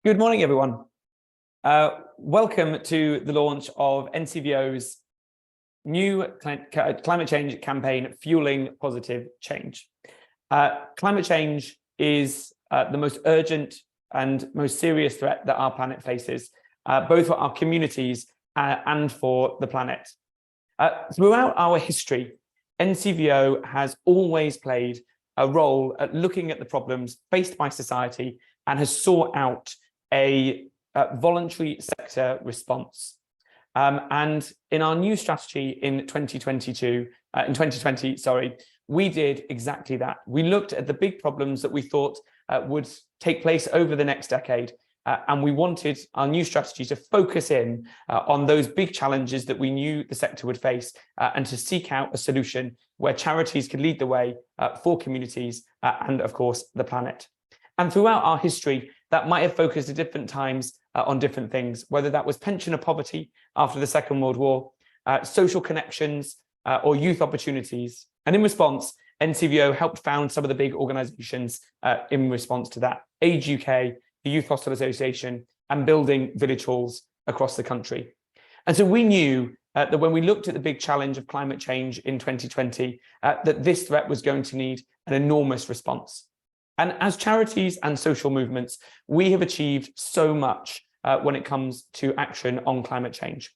Good morning, everyone. Welcome to the launch of NCVO's new climate change campaign, Fueling Positive Change. Climate change is the most urgent and most serious threat that our planet faces, both for our communities and for the planet. Throughout our history, NCVO has always played a role at looking at the problems faced by society and has sought out a voluntary sector response. And in our new strategy in 2020, we did exactly that. We looked at the big problems that we thought would take place over the next decade. And we wanted our new strategy to focus in on those big challenges that we knew the sector would face and to seek out a solution where charities could lead the way for communities and, of course, the planet. And throughout our history, that might have focused at different times on different things, whether that was pensioner poverty after the Second World War, social connections, or youth opportunities. And in response, NCVO helped found some of the big organisations in response to that. Age UK, the Youth Hostel Association, and building village halls across the country. And so we knew that when we looked at the big challenge of climate change in 2020, that this threat was going to need an enormous response. And as charities and social movements, we have achieved so much when it comes to action on climate change.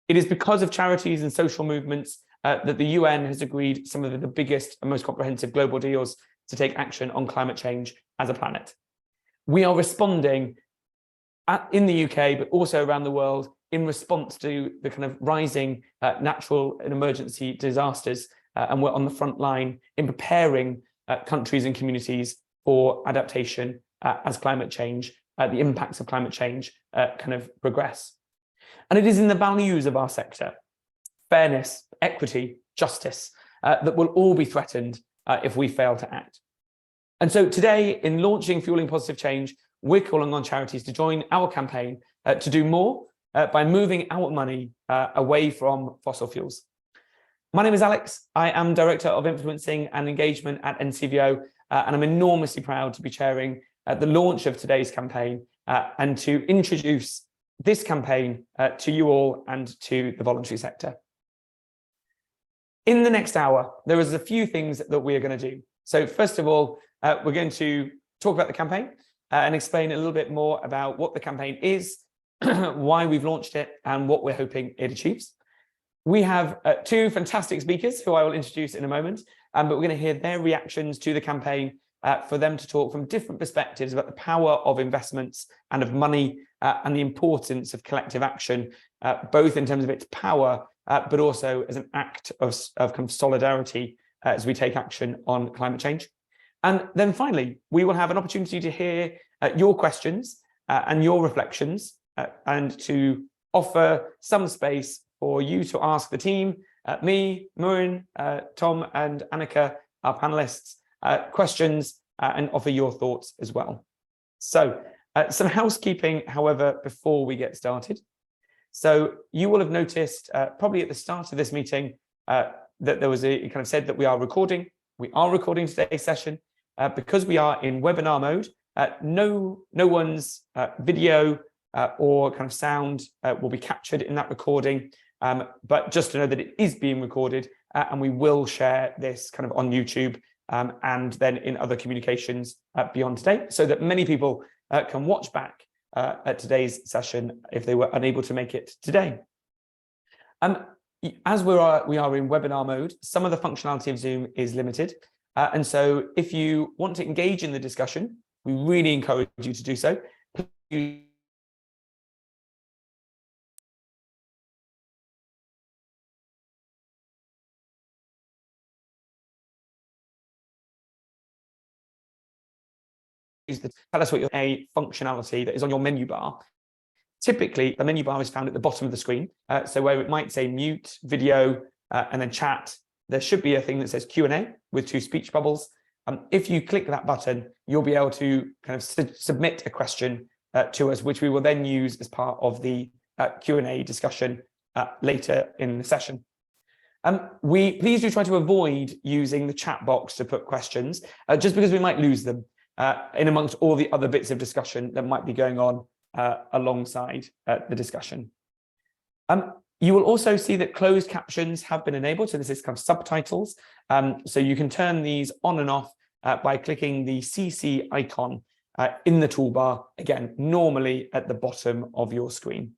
It is because of charities and social movements that the UN has agreed some of the biggest and most comprehensive global deals to take action on climate change as a planet. We are responding in the UK, but also around the world in response to the kind of rising natural and emergency disasters. And we're on the front line in preparing countries and communities for adaptation as climate change, the impacts of climate change kind of progress. And it is in the values of our sector, fairness, equity, justice, that will all be threatened if we fail to act. And so today, in launching Fueling Positive Change, we're calling on charities to join our campaign to do more by moving our money away from fossil fuels. My name is Alex. I am Director of Influencing and Engagement at NCVO, and I'm enormously proud to be chairing the launch of today's campaign and to introduce this campaign to you all and to the voluntary sector. In the next hour, there is a few things that we are going to do. So first of all, we're going to talk about the campaign and explain a little bit more about what the campaign is, why we've launched it, and what we're hoping it achieves. We have two fantastic speakers who I will introduce in a moment, but we're going to hear their reactions to the campaign for them to talk from different perspectives about the power of investments and of money and the importance of collective action, both in terms of its power, but also as an act of kind of solidarity as we take action on climate change. And then finally, we will have an opportunity to hear your questions and your reflections and to offer some space for you to ask the team, me, Murin, Tom and Annika, our panelists, questions and offer your thoughts as well. So some housekeeping, however, before we get started. So you will have noticed probably at the start of this meeting that there was it kind of said that we are recording. We are recording today's session because we are in webinar mode. No one's video or kind of sound will be captured in that recording. But just to know that it is being recorded and we will share this kind of on YouTube and then in other communications beyond today so that many people can watch back at today's session if they were unable to make it today. As we are in webinar mode, some of the functionality of Zoom is limited. And so if you want to engage in the discussion, we really encourage you to do so. Please tell us what your functionality that is on your menu bar. Typically, the menu bar is found at the bottom of the screen. So where it might say mute, video, and then chat, there should be a thing that says Q&A with two speech bubbles. If you click that button, you'll be able to kind of submit a question to us, which we will then use as part of the Q&A discussion later in the session. Please do try to avoid using the chat box to put questions, just because we might lose them. in amongst all the other bits of discussion that might be going on alongside the discussion. You will also see that closed captions have been enabled. So this is kind of subtitles. So you can turn these on and off by clicking the CC icon in the toolbar, again, normally at the bottom of your screen.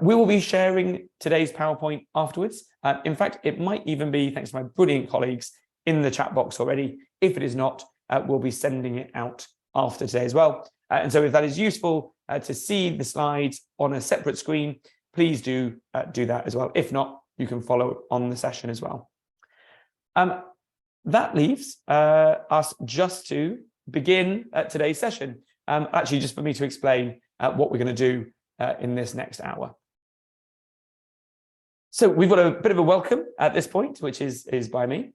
We will be sharing today's PowerPoint afterwards. In fact, it might even be, thanks to my brilliant colleagues, in the chat box already. If it is not, we'll be sending it out after today as well. And so if that is useful to see the slides on a separate screen, please do that as well. If not, you can follow on the session as well. That leaves us just to begin today's session. Actually, just for me to explain what we're going to do in this next hour. So we've got a bit of a welcome at this point, which is by me.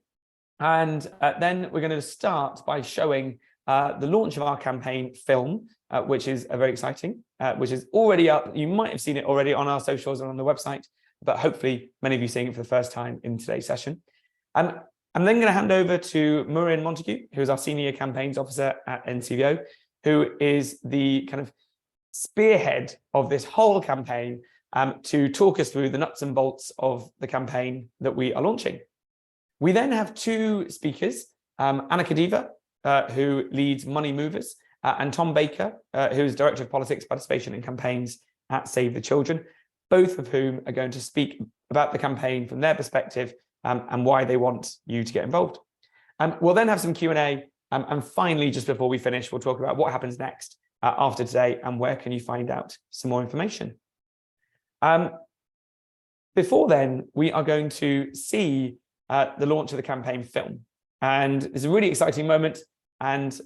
And then we're going to start by showing the launch of our campaign film, which is very exciting, which is already up. You might have seen it already on our socials and on the website, but hopefully many of you seeing it for the first time in today's session. I'm then going to hand over to Muireann Montague, who is our Senior Campaigns Officer at NCVO, who is the kind of spearhead of this whole campaign to talk us through the nuts and bolts of the campaign that we are launching. We then have two speakers, Anna Kadiva, who leads Money Movers, and Tom Baker, who is Director of Politics, Participation and Campaigns at Save the Children, both of whom are going to speak about the campaign from their perspective and why they want you to get involved. We'll then have some Q&A, and finally, just before we finish, we'll talk about what happens next after today and where can you find out some more information. Before then, we are going to see the launch of the campaign film. And it's a really exciting moment, and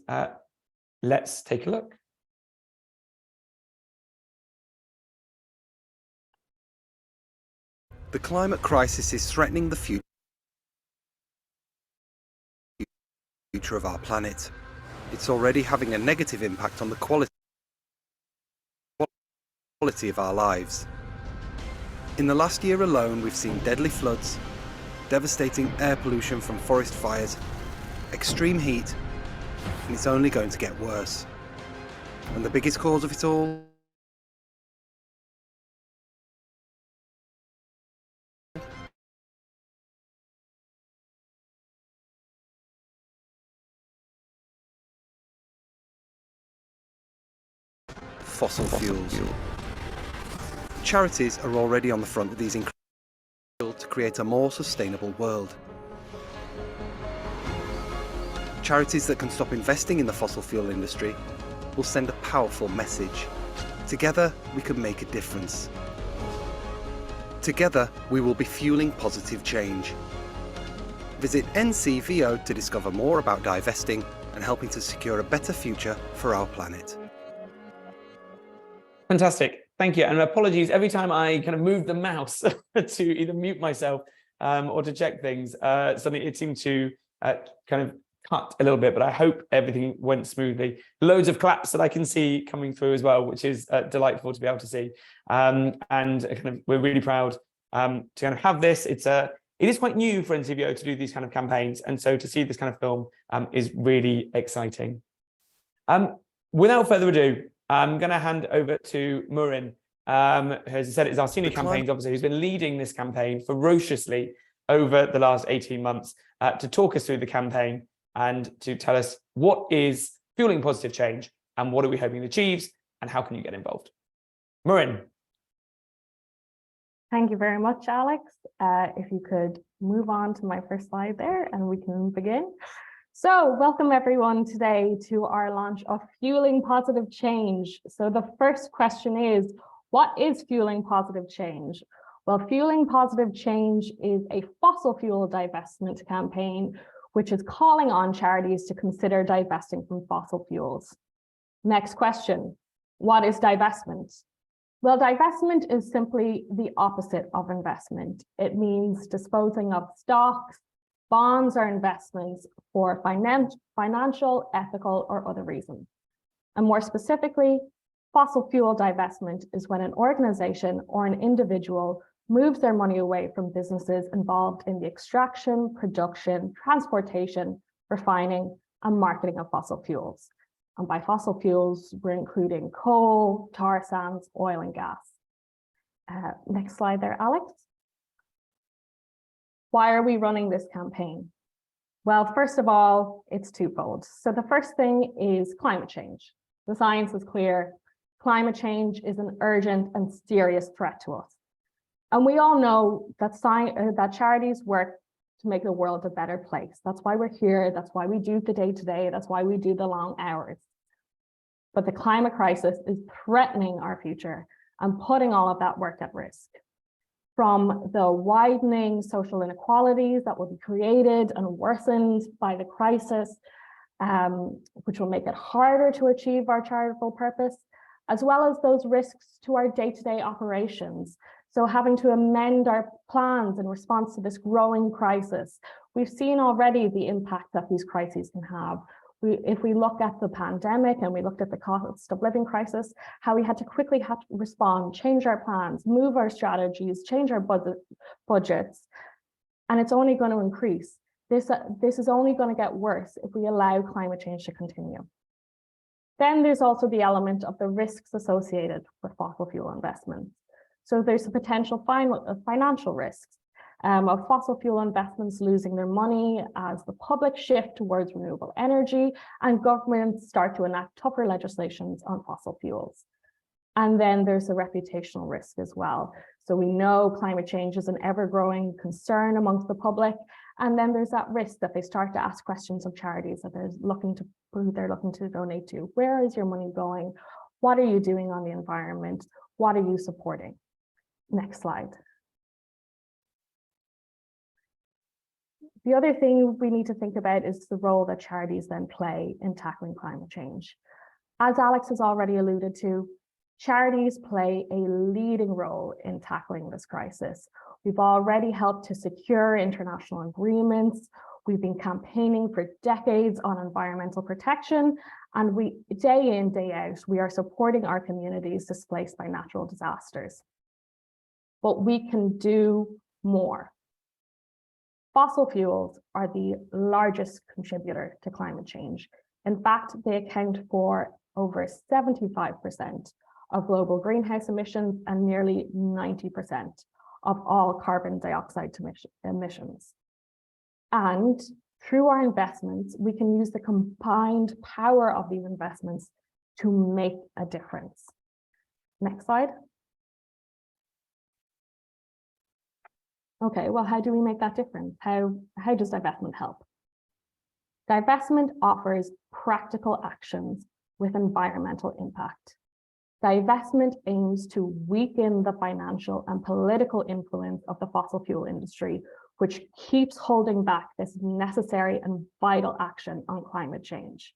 let's take a look. The climate crisis is threatening the future of our planet. It's already having a negative impact on the quality of our lives. In the last year alone, we've seen deadly floods, devastating air pollution from forest fires, extreme heat, and it's only going to get worse. And the biggest cause of it all? Fossil fuels. Charities are already on the front of these to create a more sustainable world. Charities that can stop investing in the fossil fuel industry will send a powerful message. Together, we can make a difference. Together, we will be fueling positive change. Visit NCVO to discover more about divesting and helping to secure a better future for our planet. Fantastic. Thank you. And apologies, every time I kind of move the mouse to either mute myself or to check things, suddenly it seemed to kind of cut a little bit, but I hope everything went smoothly. Loads of claps that I can see coming through as well, which is delightful to be able to see. And kind of, we're really proud to kind of have this. It is quite new for NCVO to do these kind of campaigns. And so to see this kind of film is really exciting. Without further ado, I'm going to hand over to Muireann, who, as I said, is our Senior Campaigns Officer, who's been leading this campaign ferociously over the last 18 months to talk us through the campaign and to tell us what is fueling positive change and what are we hoping to achieve and how can you get involved. Muireann. Thank you very much, Alex. If you could move on to my first slide there and we can begin. So welcome everyone today to our launch of Fueling Positive Change. So the first question is, what is Fueling Positive Change? Well, Fueling Positive Change is a fossil fuel divestment campaign, which is calling on charities to consider divesting from fossil fuels. Next question, what is divestment? Well, divestment is simply the opposite of investment. It means disposing of stocks, bonds, or investments for financial, ethical, or other reasons. And more specifically, fossil fuel divestment is when an organization or an individual moves their money away from businesses involved in the extraction, production, transportation, refining, and marketing of fossil fuels. And by fossil fuels, we're including coal, tar sands, oil and gas. Next slide there, Alex. Why are we running this campaign? Well, first of all, it's twofold. So the first thing is climate change. The science is clear. Climate change is an urgent and serious threat to us. And we all know that charities work to make the world a better place. That's why we're here. That's why we do the day-to-day. That's why we do the long hours. But the climate crisis is threatening our future and putting all of that work at risk. From the widening social inequalities that will be created and worsened by the crisis, which will make it harder to achieve our charitable purpose, as well as those risks to our day-to-day operations. So having to amend our plans in response to this growing crisis. We've seen already the impact that these crises can have. If we look at the pandemic and we looked at the cost of living crisis, how we had to quickly respond, change our plans, move our strategies, change our budgets, and it's only going to increase. This is only going to get worse if we allow climate change to continue. Then there's also the element of the risks associated with fossil fuel investments. So there's the potential financial risks of fossil fuel investments losing their money as the public shift towards renewable energy and governments start to enact tougher legislations on fossil fuels. And then there's the reputational risk as well. So we know climate change is an ever-growing concern amongst the public. And then there's that risk that they start to ask questions of charities that they're looking to donate to. Where is your money going? What are you doing on the environment? What are you supporting? Next slide. The other thing we need to think about is the role that charities then play in tackling climate change. As Alex has already alluded to, charities play a leading role in tackling this crisis. We've already helped to secure international agreements. We've been campaigning for decades on environmental protection, and day in, day out, we are supporting our communities displaced by natural disasters. But we can do more. Fossil fuels are the largest contributor to climate change. In fact, they account for over 75% of global greenhouse emissions and nearly 90% of all carbon dioxide emissions. And through our investments, we can use the combined power of these investments to make a difference. Next slide. Okay, well, how do we make that difference? How does divestment help? Divestment offers practical actions with environmental impact. Divestment aims to weaken the financial and political influence of the fossil fuel industry, which keeps holding back this necessary and vital action on climate change.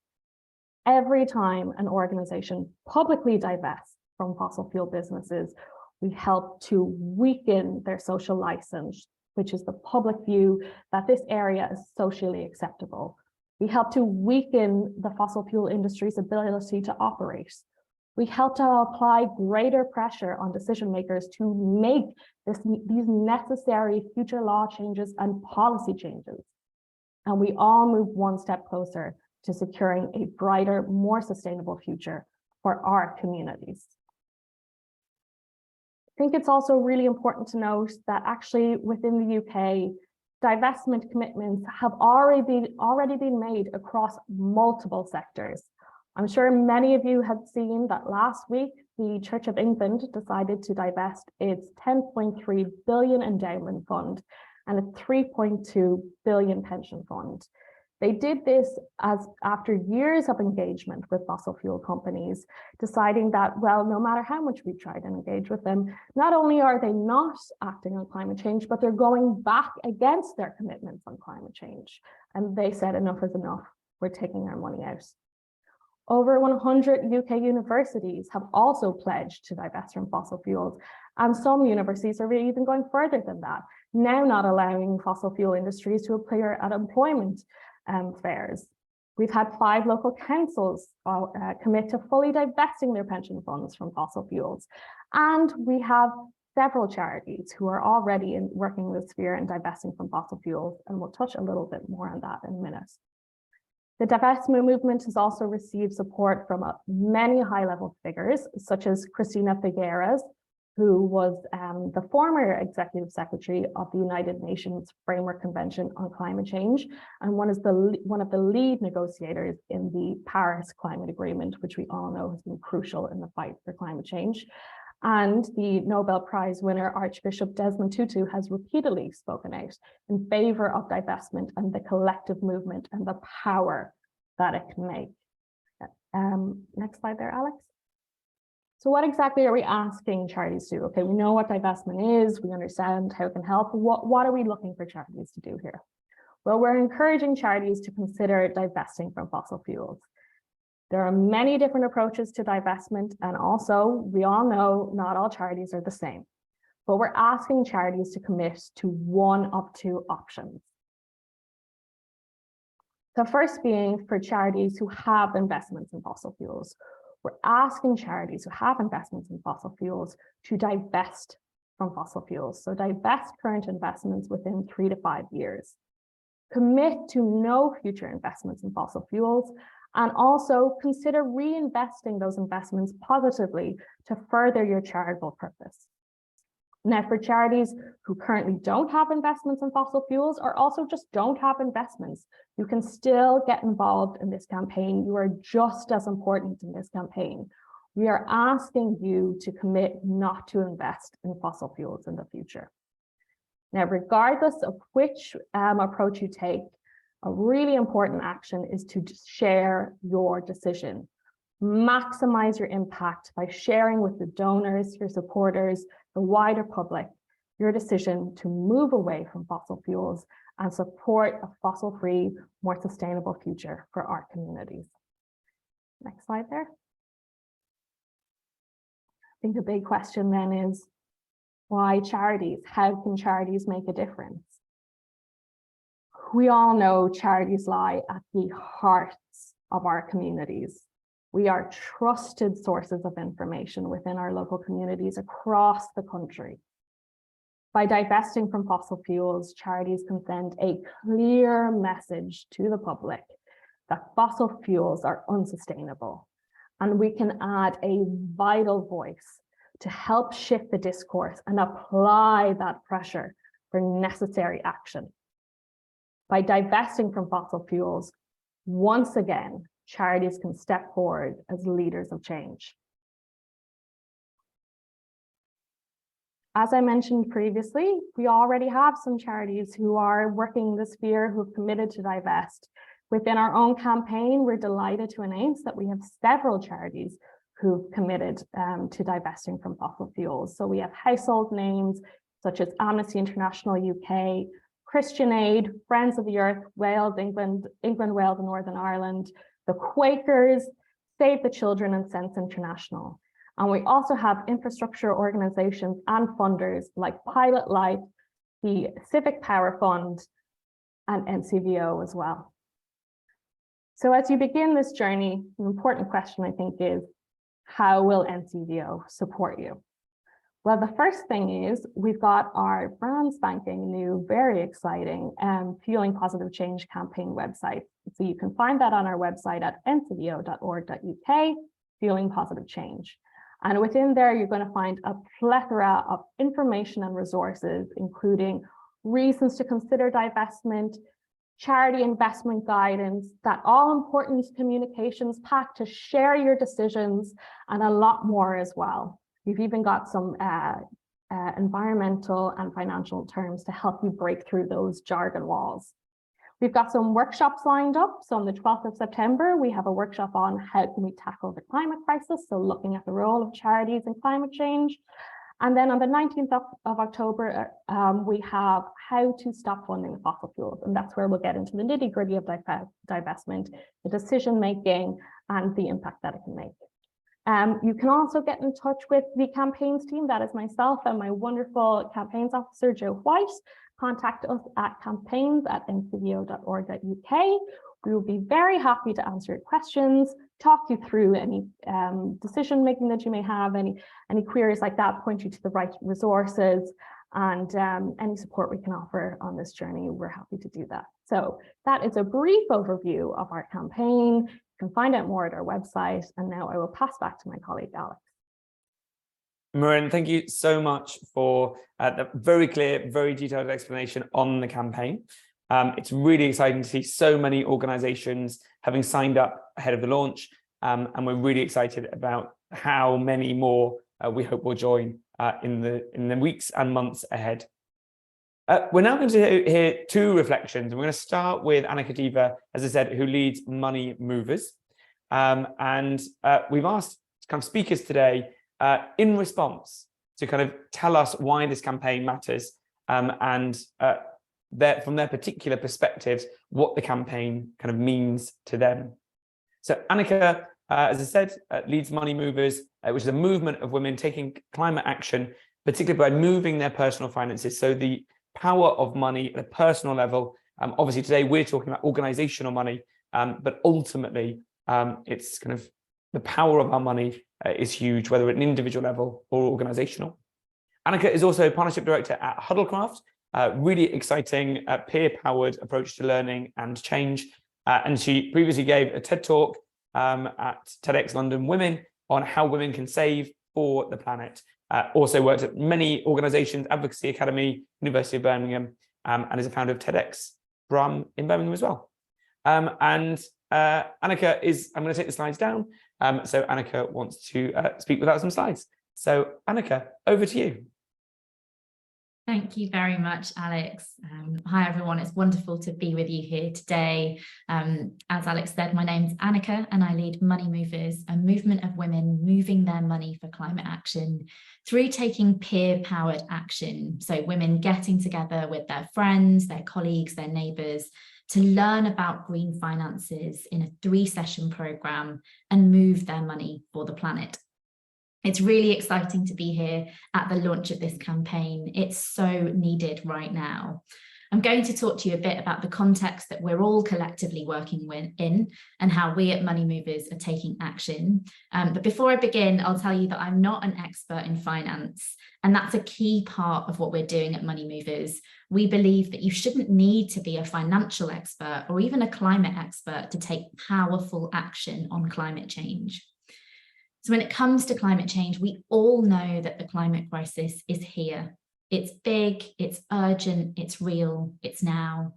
Every time an organization publicly divests from fossil fuel businesses, we help to weaken their social license, which is the public view that this area is socially acceptable. We help to weaken the fossil fuel industry's ability to operate. We help to apply greater pressure on decision makers to make these necessary future law changes and policy changes. And we all move one step closer to securing a brighter, more sustainable future for our communities. I think it's also really important to note that actually within the UK, divestment commitments have already been made across multiple sectors. I'm sure many of you have seen that last week, the Church of England decided to divest its 10.3 billion endowment fund and a 3.2 billion pension fund. They did this after years of engagement with fossil fuel companies, deciding that, well, no matter how much we tried and engage with them, not only are they not acting on climate change, but they're going back against their commitments on climate change. And they said enough is enough, we're taking our money out. Over 100 UK universities have also pledged to divest from fossil fuels, and some universities are even going further than that, now not allowing fossil fuel industries to appear at employment fairs. We've had 5 local councils commit to fully divesting their pension funds from fossil fuels. And we have several charities who are already working in the sphere and divesting from fossil fuels. And we'll touch a little bit more on that in a minute. The divestment movement has also received support from many high-level figures, such as Cristina Figueres, who was the former executive secretary of the United Nations Framework Convention on Climate Change, and one of the lead negotiators in the Paris Climate Agreement, which we all know has been crucial in the fight for climate change. And the Nobel Prize winner, Archbishop Desmond Tutu, has repeatedly spoken out in favor of divestment and the collective movement and the power that it can make. Next slide there, Alex. So what exactly are we asking charities to do? Okay, we know what divestment is, we understand how it can help. What are we looking for charities to do here? Well, we're encouraging charities to consider divesting from fossil fuels. There are many different approaches to divestment, and also we all know not all charities are the same, but we're asking charities to commit to one of two options. The first being for charities who have investments in fossil fuels. We're asking charities who have investments in fossil fuels to divest from fossil fuels. So divest current investments within 3 to 5 years. Commit to no future investments in fossil fuels, and also consider reinvesting those investments positively to further your charitable purpose. Now, for charities who currently don't have investments in fossil fuels, or also just don't have investments, you can still get involved in this campaign. You are just as important in this campaign. We are asking you to commit not to invest in fossil fuels in the future. Now, regardless of which approach you take, a really important action is to share your decision. Maximize your impact by sharing with your donors, your supporters, the wider public, your decision to move away from fossil fuels and support a fossil-free, more sustainable future for our communities. Next slide there. I think the big question then is, why charities? How can charities make a difference? We all know charities lie at the hearts of our communities. We are trusted sources of information within our local communities across the country. By divesting from fossil fuels, charities can send a clear message to the public that fossil fuels are unsustainable, and we can add a vital voice to help shift the discourse and apply that pressure for necessary action. By divesting from fossil fuels, once again, charities can step forward as leaders of change. As I mentioned previously, we already have some charities who are working in the sphere who have committed to divest. Within our own campaign, we're delighted to announce that we have several charities who've committed to divesting from fossil fuels. So we have household names such as Amnesty International UK, Christian Aid, Friends of the Earth, Wales, England, Wales and Northern Ireland, the Quakers, Save the Children and Sense International. And we also have infrastructure organizations and funders like Pilot Life, the Civic Power Fund, and NCVO as well. So as you begin this journey, an important question I think is, how will NCVO support you? Well, the first thing is we've got our brand spanking new, very exciting Fueling Positive Change campaign website. So you can find that on our website at ncvo.org.uk, Fueling Positive Change. And within there, you're going to find a plethora of information and resources, including reasons to consider divestment, charity investment guidance, that all important communications pack to share your decisions, and a lot more as well. We've even got some environmental and financial terms to help you break through those jargon walls. We've got some workshops lined up. So on the 12th of September, we have a workshop on how can we tackle the climate crisis. So looking at the role of charities in climate change. And then on the 19th of October, we have how to stop funding fossil fuels. And that's where we'll get into the nitty gritty of divestment, the decision making and the impact that it can make. You can also get in touch with the campaigns team. That is myself and my wonderful campaigns officer, Joe White. Contact us at campaigns@ncvo.org.uk. We will be very happy to answer your questions, talk you through any decision making that you may have, any queries like that, point you to the right resources, And any support we can offer on this journey, we're happy to do that. So that is a brief overview of our campaign. You can find out more at our website. And now I will pass back to my colleague, Alex. Marin, thank you so much for the very clear, very detailed explanation on the campaign. It's really exciting to see so many organizations having signed up ahead of the launch. And we're really excited about how many more we hope will join in the weeks and months ahead. We're now going to hear two reflections. We're going to start with Annika Diva, as I said, who leads Money Movers. And we've asked kind of speakers today in response to kind of tell us why this campaign matters and from their particular perspectives, what the campaign kind of means to them. So Annika, as I said, leads Money Movers, which is a movement of women taking climate action, particularly by moving their personal finances. So the power of money at a personal level. Obviously, today we're talking about organizational money, but ultimately, it's kind of the power of our money is huge, whether at an individual level or organizational. Annika is also Partnership Director at Huddlecraft, really exciting peer-powered approach to learning and change. And she previously gave a TED Talk at TEDx London Women on how women can save for the planet. Also worked at many organizations, Advocacy Academy, University of Birmingham, and is a founder of TEDx Brum in Birmingham as well. And Annika is, I'm going to take the slides down. So Annika wants to speak without some slides. So Annika, over to you. Thank you very much, Alex. Hi, everyone. It's wonderful to be with you here today. As Alex said, my name's Annika and I lead Money Movers, a movement of women moving their money for climate action through taking peer-powered action. So women getting together with their friends, their colleagues, their neighbours to learn about green finances in a 3-session programme and move their money for the planet. It's really exciting to be here at the launch of this campaign. It's so needed right now. I'm going to talk to you a bit about the context that we're all collectively working in and how we at Money Movers are taking action. But before I begin, I'll tell you that I'm not an expert in finance, and that's a key part of what we're doing at Money Movers. We believe that you shouldn't need to be a financial expert or even a climate expert to take powerful action on climate change. So when it comes to climate change, we all know that the climate crisis is here. It's big, it's urgent, it's real, it's now.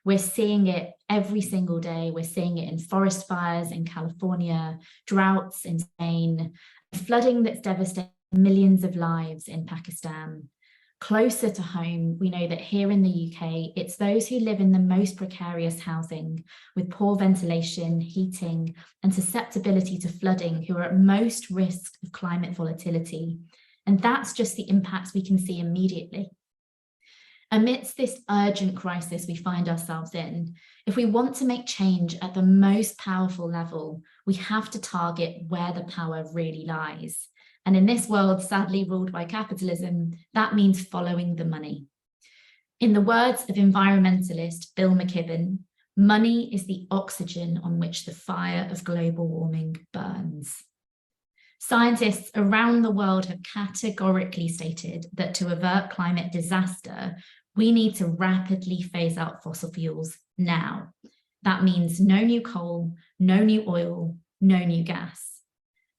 We're seeing it every single day. We're seeing it in forest fires in California, droughts in Spain, flooding that's devastating millions of lives in Pakistan. Closer to home, we know that here in the UK, it's those who live in the most precarious housing with poor ventilation, heating, and susceptibility to flooding who are at most risk of climate volatility. And that's just the impacts we can see immediately. Amidst this urgent crisis we find ourselves in, if we want to make change at the most powerful level, we have to target where the power really lies. And in this world, sadly ruled by capitalism, that means following the money. In the words of environmentalist Bill McKibben, money is the oxygen on which the fire of global warming burns. Scientists around the world have categorically stated that to avert climate disaster, we need to rapidly phase out fossil fuels now. That means no new coal, no new oil, no new gas.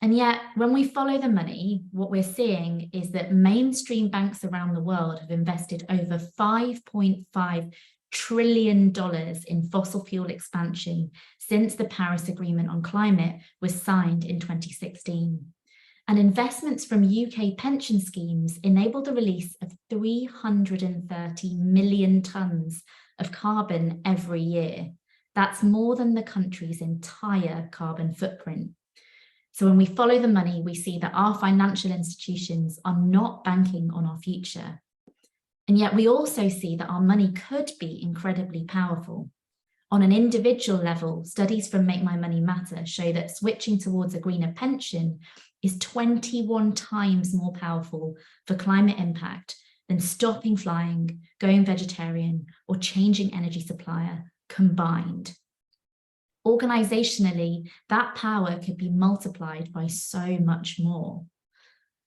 And yet, when we follow the money, what we're seeing is that mainstream banks around the world have invested over $5.5 trillion in fossil fuel expansion since the Paris Agreement on Climate was signed in 2016. And investments from UK pension schemes enabled the release of 330 million tonnes of carbon every year. That's more than the country's entire carbon footprint. So when we follow the money, we see that our financial institutions are not banking on our future. And yet we also see that our money could be incredibly powerful. On an individual level, studies from Make My Money Matter show that switching towards a greener pension is 21 times more powerful for climate impact than stopping flying, going vegetarian, or changing energy supplier combined. Organizationally, that power could be multiplied by so much more.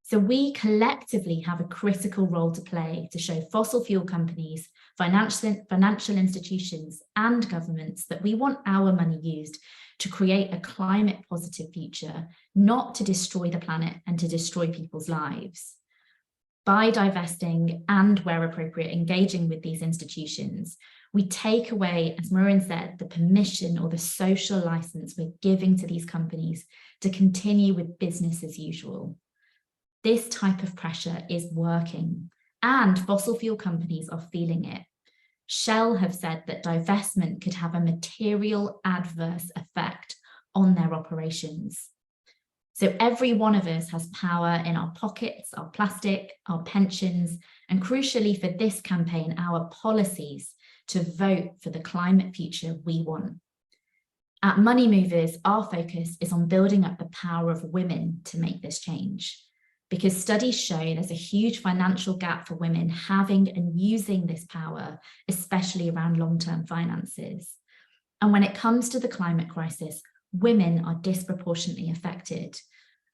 So we collectively have a critical role to play to show fossil fuel companies, financial institutions, and governments that we want our money used to create a climate positive future, not to destroy the planet and to destroy people's lives. By divesting and, where appropriate, engaging with these institutions, we take away, as Maureen said, the permission or the social license we're giving to these companies to continue with business as usual. This type of pressure is working, and fossil fuel companies are feeling it. Shell have said that divestment could have a material adverse effect on their operations. So every one of us has power in our pockets, our plastic, our pensions, and crucially for this campaign, our policies to vote for the climate future we want. At Money Movers, our focus is on building up the power of women to make this change, because studies show there's a huge financial gap for women having and using this power, especially around long-term finances. And when it comes to the climate crisis, women are disproportionately affected.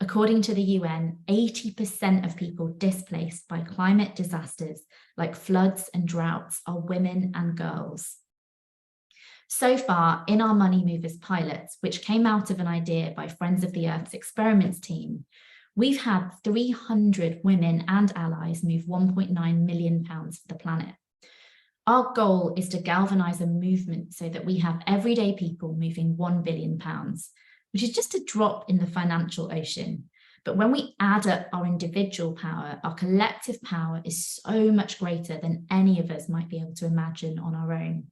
According to the UN, 80% of people displaced by climate disasters like floods and droughts are women and girls. So far, in our Money Movers pilots, which came out of an idea by Friends of the Earth's experiments team, we've had 300 women and allies move £1.9 million for the planet. Our goal is to galvanise a movement so that we have everyday people moving £1 billion, which is just a drop in the financial ocean. But when we add up our individual power, our collective power is so much greater than any of us might be able to imagine on our own.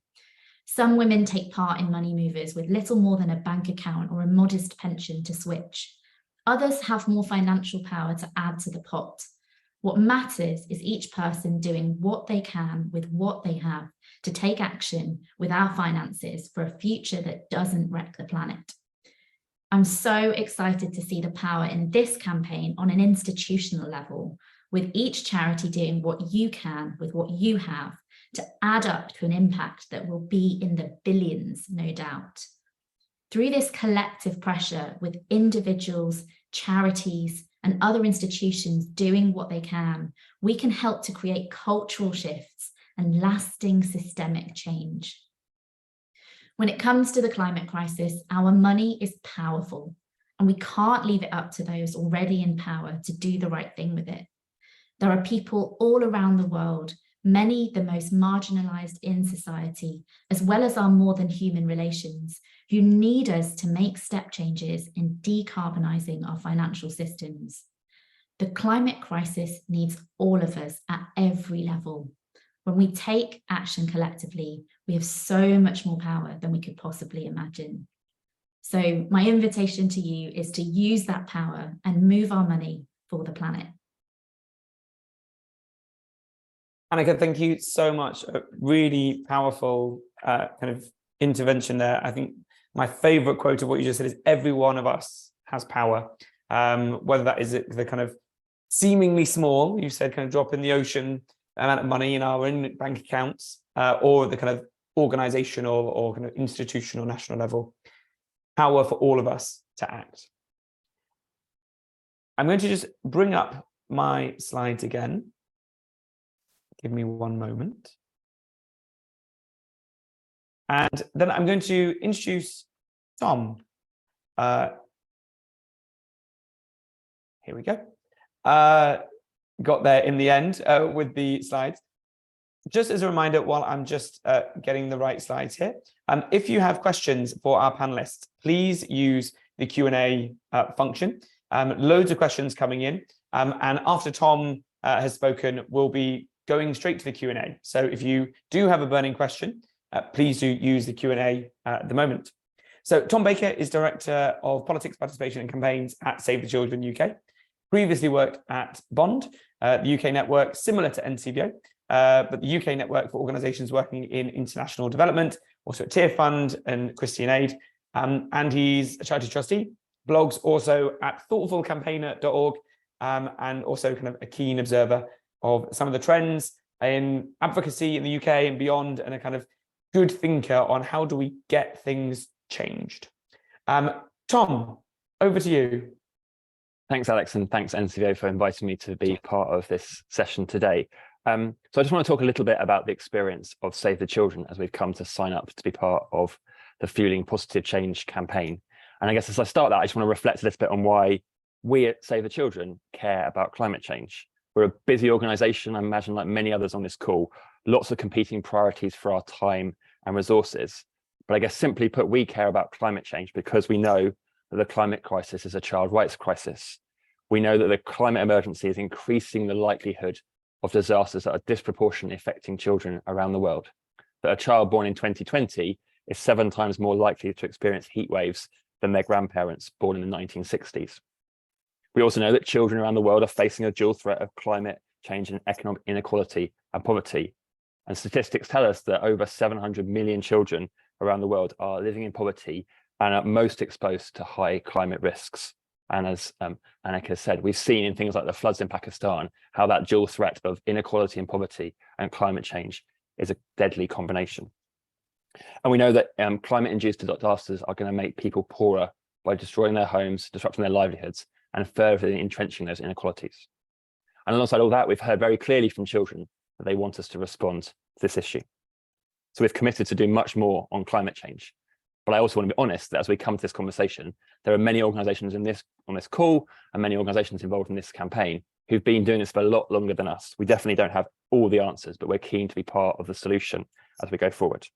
Some women take part in Money Movers with little more than a bank account or a modest pension to switch. Others have more financial power to add to the pot. What matters is each person doing what they can with what they have to take action with our finances for a future that doesn't wreck the planet. I'm so excited to see the power in this campaign on an institutional level, with each charity doing what you can with what you have to add up to an impact that will be in the billions, no doubt. Through this collective pressure, with individuals, charities, and other institutions doing what they can, we can help to create cultural shifts and lasting systemic change. When it comes to the climate crisis, our money is powerful, and we can't leave it up to those already in power to do the right thing with it. There are people all around the world, many the most marginalized in society, as well as our more than human relations, who need us to make step changes in decarbonizing our financial systems. The climate crisis needs all of us at every level. When we take action collectively, we have so much more power than we could possibly imagine. So my invitation to you is to use that power and move our money for the planet. Annika, thank you so much. A really powerful kind of intervention there. I think my favorite quote of what you just said is every one of us has power, whether that is the kind of seemingly small, you said, kind of drop in the ocean amount of money in our own bank accounts, or the kind of organizational or kind of institutional national level. Power for all of us to act. I'm going to just bring up my slides again. Give me one moment. And then I'm going to introduce Tom. Here we go. Got there in the end with the slides. Just as a reminder, while I'm just getting the right slides here, if you have questions for our panelists, please use the Q&A function. Loads of questions coming in. And after Tom has spoken, we'll be going straight to the Q&A. So if you do have a burning question, please do use the Q&A at the moment. So Tom Baker is Director of Politics, Participation and Campaigns at Save the Children UK. Previously worked at Bond, the UK network similar to NCBO, but the UK network for organisations working in international development, also at Tear Fund and Christian Aid. And he's a charity trustee, blogs also at thoughtfulcampaigner.org, and also kind of a keen observer of some of the trends in advocacy in the UK and beyond, and a kind of good thinker on how do we get things changed. Tom, over to you. Thanks, Alex, and thanks, NCVO, for inviting me to be part of this session today. So I just want to talk a little bit about the experience of Save the Children as we've come to sign up to be part of the Fueling Positive Change campaign. And I guess as I start that, I just want to reflect a little bit on why we at Save the Children care about climate change. We're a busy organisation, I imagine, like many others on this call, lots of competing priorities for our time and resources. But I guess simply put, we care about climate change because we know that the climate crisis is a child rights crisis. We know that the climate emergency is increasing the likelihood of disasters that are disproportionately affecting children around the world. That a child born in 2020 is 7 times more likely to experience heat waves than their grandparents born in the 1960s. We also know that children around the world are facing a dual threat of climate change and economic inequality and poverty. And statistics tell us that over 700 million children around the world are living in poverty and are most exposed to high climate risks. And as Annika said, we've seen in things like the floods in Pakistan, how that dual threat of inequality and poverty and climate change is a deadly combination. And we know that climate-induced disasters are going to make people poorer by destroying their homes, disrupting their livelihoods, and further entrenching those inequalities. And alongside all that, we've heard very clearly from children that they want us to respond to this issue. So we've committed to do much more on climate change. But I also want to be honest that as we come to this conversation, there are many organisations on this call and many organisations involved in this campaign who've been doing this for a lot longer than us. We definitely don't have all the answers, but we're keen to be part of the solution as we go forward.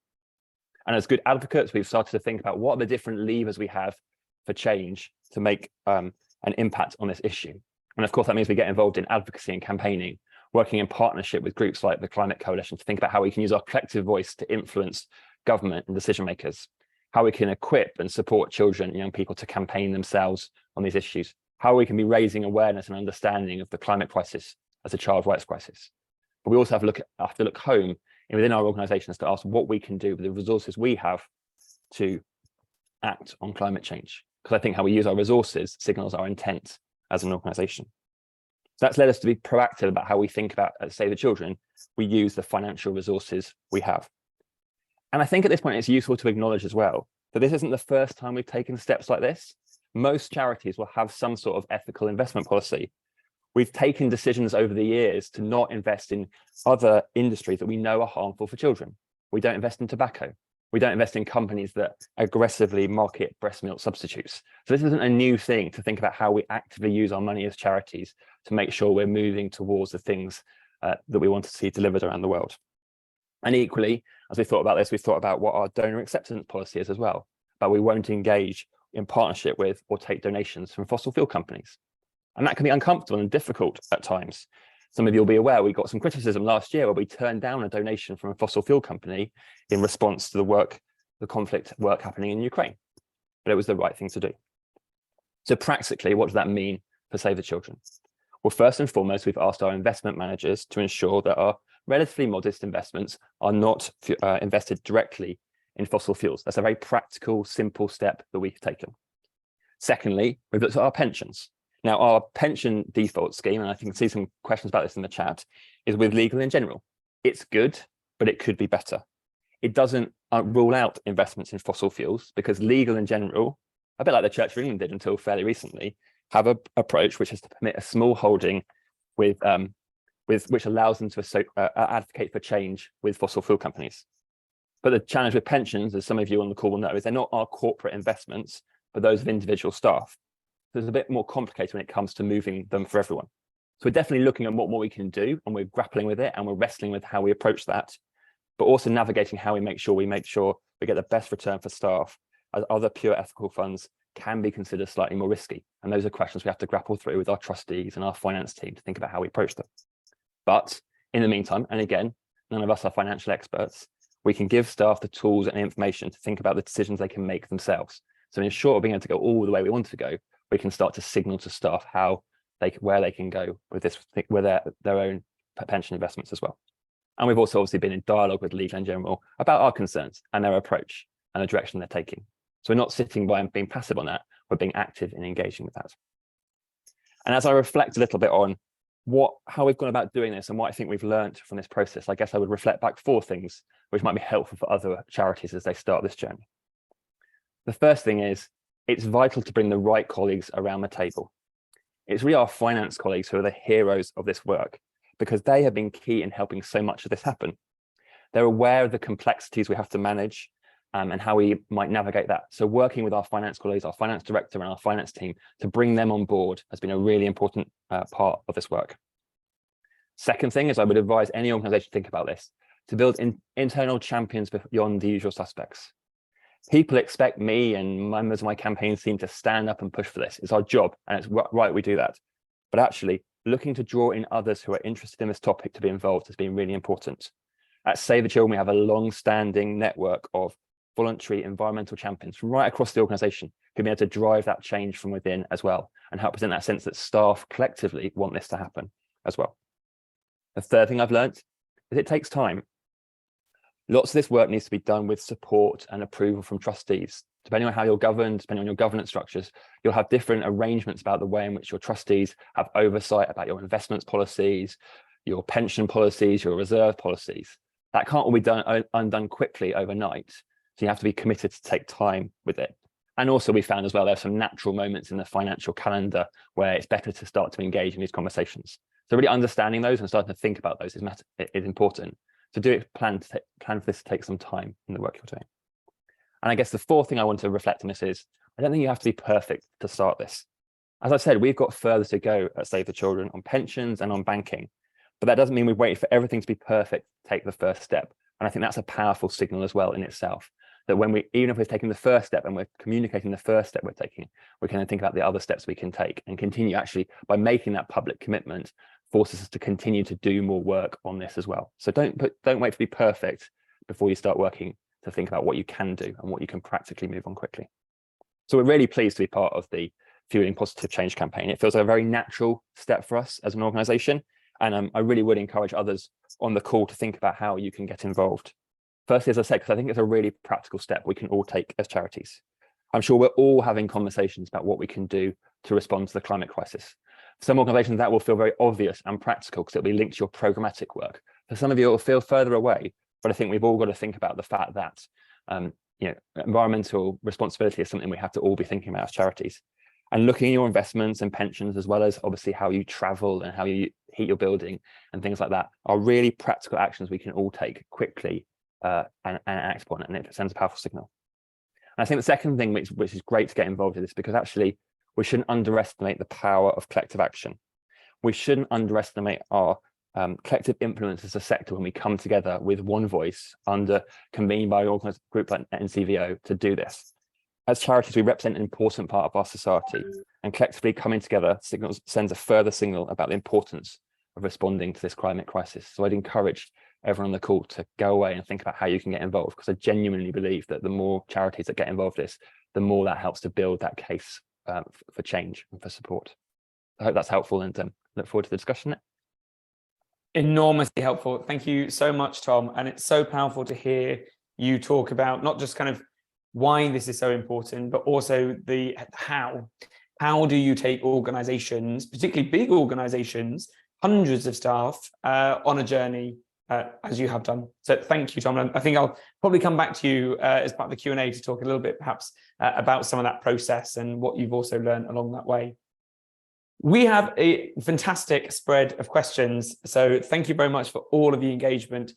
And as good advocates, we've started to think about what are the different levers we have for change to make an impact on this issue. And of course, that means we get involved in advocacy and campaigning, working in partnership with groups like the Climate Coalition to think about how we can use our collective voice to influence government and decision makers, how we can equip and support children and young people to campaign themselves on these issues, how we can be raising awareness and understanding of the climate crisis as a child rights crisis. But we also have to look home and within our organisations to ask what we can do with the resources we have to act on climate change. Because I think how we use our resources signals our intent as an organisation. So that's led us to be proactive about how we think about, Save the Children, we use the financial resources we have. And I think at this point, it's useful to acknowledge as well that this isn't the first time we've taken steps like this. Most charities will have some sort of ethical investment policy. We've taken decisions over the years to not invest in other industries that we know are harmful for children. We don't invest in tobacco. We don't invest in companies that aggressively market breast milk substitutes. So this isn't a new thing to think about how we actively use our money as charities to make sure we're moving towards the things that we want to see delivered around the world. And equally, as we thought about this, we thought about what our donor acceptance policy is as well, but we won't engage in partnership with or take donations from fossil fuel companies. And that can be uncomfortable and difficult at times. Some of you will be aware we got some criticism last year where we turned down a donation from a fossil fuel company in response to the conflict work happening in Ukraine. But it was the right thing to do. So practically, what does that mean for Save the Children? Well, first and foremost, we've asked our investment managers to ensure that our relatively modest investments are not invested directly in fossil fuels. That's a very practical, simple step that we've taken. Secondly, we've looked at our pensions. Now, our pension default scheme, and I can see some questions about this in the chat, is with Legal in General. It's good, but it could be better. It doesn't rule out investments in fossil fuels because Legal in General, a bit like the Church of England did until fairly recently, have an approach which is to permit a small holding with which allows them to advocate for change with fossil fuel companies. But the challenge with pensions, as some of you on the call will know, is they're not our corporate investments, but those of individual staff. So it's a bit more complicated when it comes to moving them for everyone. So we're definitely looking at what more we can do, and we're grappling with it, and we're wrestling with how we approach that, but also navigating how we make sure we get the best return for staff, as other pure ethical funds can be considered slightly more risky. And those are questions we have to grapple through with our trustees and our finance team to think about how we approach them. But in the meantime, and again, none of us are financial experts, we can give staff the tools and information to think about the decisions they can make themselves. So in short of being able to go all the way we want to go, we can start to signal to staff where they can go with their own pension investments as well. And we've also obviously been in dialogue with Legal in General about our concerns and their approach and the direction they're taking. So we're not sitting by and being passive on that, we're being active in engaging with that. And as I reflect a little bit on how we've gone about doing this and what I think we've learned from this process, I guess I would reflect back 4 things which might be helpful for other charities as they start this journey. The first thing is, it's vital to bring the right colleagues around the table. It's really our finance colleagues who are the heroes of this work, because they have been key in helping so much of this happen. They're aware of the complexities we have to manage and how we might navigate that. So working with our finance colleagues, our finance director and our finance team to bring them on board has been a really important part of this work. Second thing is I would advise any organization to think about this, to build internal champions beyond the usual suspects. People expect me and members of my campaign team to stand up and push for this. It's our job, and it's right we do that. But actually, looking to draw in others who are interested in this topic to be involved has been really important. At Save the Children, we have a long-standing network of voluntary environmental champions right across the organization who've been able to drive that change from within as well, and help us in that sense that staff collectively want this to happen as well. The third thing I've learned is it takes time. Lots of this work needs to be done with support and approval from trustees. Depending on how you're governed, depending on your governance structures, you'll have different arrangements about the way in which your trustees have oversight about your investments policies, your pension policies, your reserve policies. That can't all be undone quickly overnight. So you have to be committed to take time with it. And also we found as well, there's some natural moments in the financial calendar where it's better to start to engage in these conversations. So really understanding those and starting to think about those is important. To do it, plan for this to take some time in the work you're doing. And I guess the fourth thing I want to reflect on this is, I don't think you have to be perfect to start this. As I said, we've got further to go at Save the Children on pensions and on banking, but that doesn't mean we've waited for everything to be perfect to take the first step. And I think that's a powerful signal as well in itself, that when even if we're taking the first step and we're communicating the first step we're taking, we can then think about the other steps we can take and continue actually by making that public commitment forces us to continue to do more work on this as well. So don't wait to be perfect before you start working to think about what you can do and what you can practically move on quickly. So we're really pleased to be part of the Fueling Positive Change campaign. It feels like a very natural step for us as an organization. And I really would encourage others on the call to think about how you can get involved. Firstly, as I said, because I think it's a really practical step we can all take as charities. I'm sure we're all having conversations about what we can do to respond to the climate crisis. For some organizations, that will feel very obvious and practical because it'll be linked to your programmatic work. For some of you, it will feel further away, but I think we've all got to think about the fact that environmental responsibility is something we have to all be thinking about as charities. And looking at your investments and pensions, as well as obviously how you travel and how you heat your building and things like that, are really practical actions we can all take quickly and act upon, and it sends a powerful signal. And I think the second thing which is great to get involved in this, because actually we shouldn't underestimate the power of collective action. We shouldn't underestimate our collective influence as a sector when we come together with one voice convened by an organised group like NCVO to do this. As charities, we represent an important part of our society, and collectively coming together sends a further signal about the importance of responding to this climate crisis. So I'd encourage everyone on the call to go away and think about how you can get involved, because I genuinely believe that the more charities that get involved in this, the more that helps to build that case for change and for support. I hope that's helpful, and look forward to the discussion. Enormously helpful. Thank you so much, Tom. And it's so powerful to hear you talk about not just kind of why this is so important, but also the how. How do you take organizations, particularly big organizations, hundreds of staff, on a journey as you have done? So thank you, Tom. And I think I'll probably come back to you as part of the Q&A to talk a little bit perhaps about some of that process and what you've also learned along that way. We have a fantastic spread of questions, so thank you very much for all of the engagement.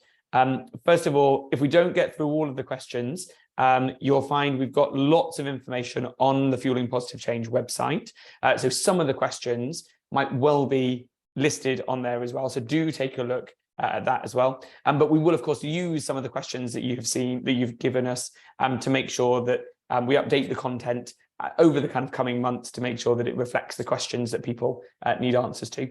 First of all, if we don't get through all of the questions, you'll find we've got lots of information on the Fueling Positive Change website. So some of the questions might well be listed on there as well. So do take a look at that as well. But we will, of course, use some of the questions that you have seen, that you've given us, to make sure that we update the content over the kind of coming months to make sure that it reflects the questions that people need answers to.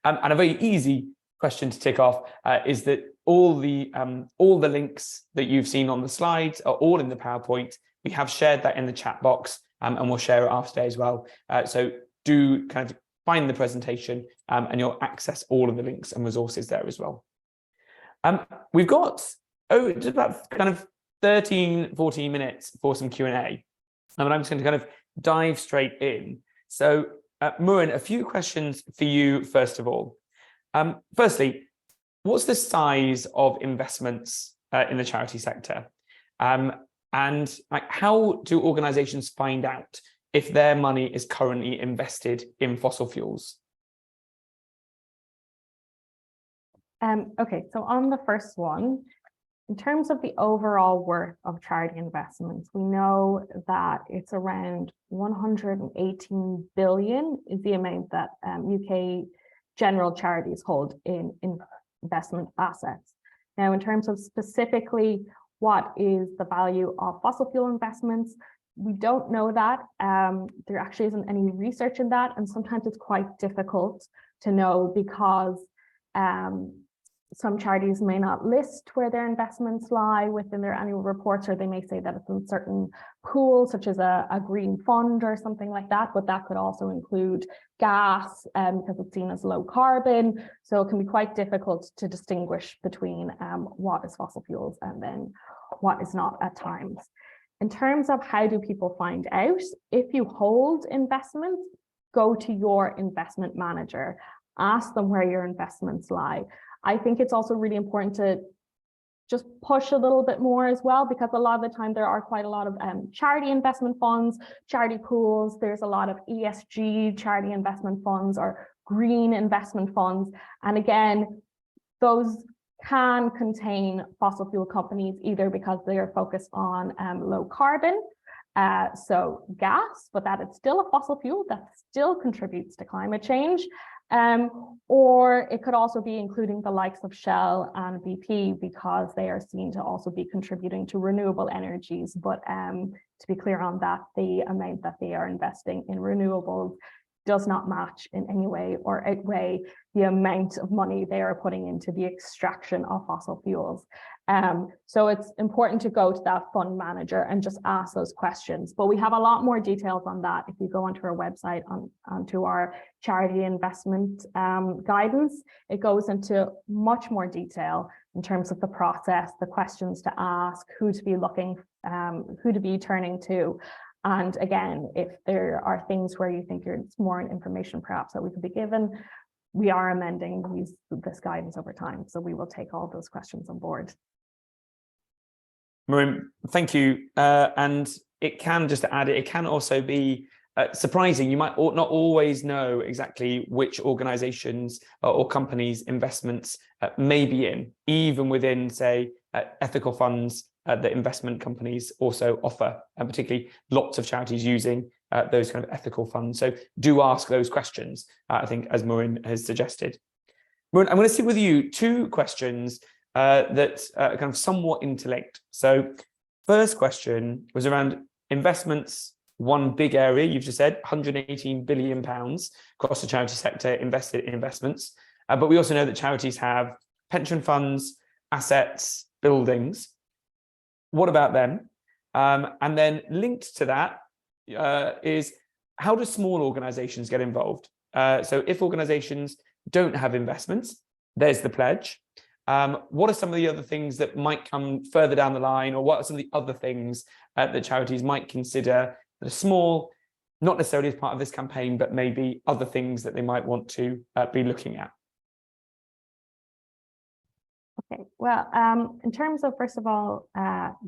And a very easy question to tick off is that all the links that you've seen on the slides are all in the PowerPoint. We have shared that in the chat box, and we'll share it after today as well. So do kind of find the presentation, and you'll access all of the links and resources there as well. We've got just about kind of 13, 14 minutes for some Q&A. And I'm just going to kind of dive straight in. So, Murin, a few questions for you, first of all. Firstly, what's the size of investments in the charity sector? And like, how do organizations find out if their money is currently invested in fossil fuels? Okay, so on the first one, in terms of the overall worth of charity investments, we know that it's around 118 billion is the amount that UK general charities hold in investment assets. Now, in terms of specifically what is the value of fossil fuel investments, we don't know that. There actually isn't any research in that, and sometimes it's quite difficult to know because some charities may not list where their investments lie within their annual reports, or they may say that it's in certain pools, such as a green fund or something like that, but that could also include gas because it's seen as low carbon. So it can be quite difficult to distinguish between what is fossil fuels and then what is not at times. In terms of how do people find out, if you hold investments, go to your investment manager, ask them where your investments lie. I think it's also really important to just push a little bit more as well, because a lot of the time there are quite a lot of charity investment funds, charity pools. There's a lot of ESG charity investment funds or green investment funds. And again, those can contain fossil fuel companies either because they are focused on low carbon, so gas, but that it's still a fossil fuel that still contributes to climate change. Or it could also be including the likes of Shell and BP because they are seen to also be contributing to renewable energies. But to be clear on that, the amount that they are investing in renewables does not match in any way or outweigh the amount of money they are putting into the extraction of fossil fuels. So it's important to go to that fund manager and just ask those questions. But we have a lot more details on that if you go onto our website, onto our charity investment guidance. It goes into much more detail in terms of the process, the questions to ask, who to be looking, who to be turning to. And again, if there are things where you think there's more information perhaps that we could be given, we are amending this guidance over time. So we will take all those questions on board. Maureen, thank you. And it can, just to add it, it can also be surprising. You might not always know exactly which organizations or companies investments may be in, even within, say, ethical funds that investment companies also offer, and particularly lots of charities using those kind of ethical funds. So do ask those questions, I think, as Maureen has suggested. Maureen, I'm going to sit with you two questions that are kind of somewhat interlinked. So first question was around investments, one big area, you've just said, £118 billion across the charity sector invested in investments. But we also know that charities have pension funds, assets, buildings. What about them? And then linked to that is, how do small organizations get involved? So if organizations don't have investments, there's the pledge. What are some of the other things that might come further down the line, or what are some of the other things that charities might consider that are small, not necessarily as part of this campaign, but maybe other things that they might want to be looking at? Okay, well, in terms of, first of all,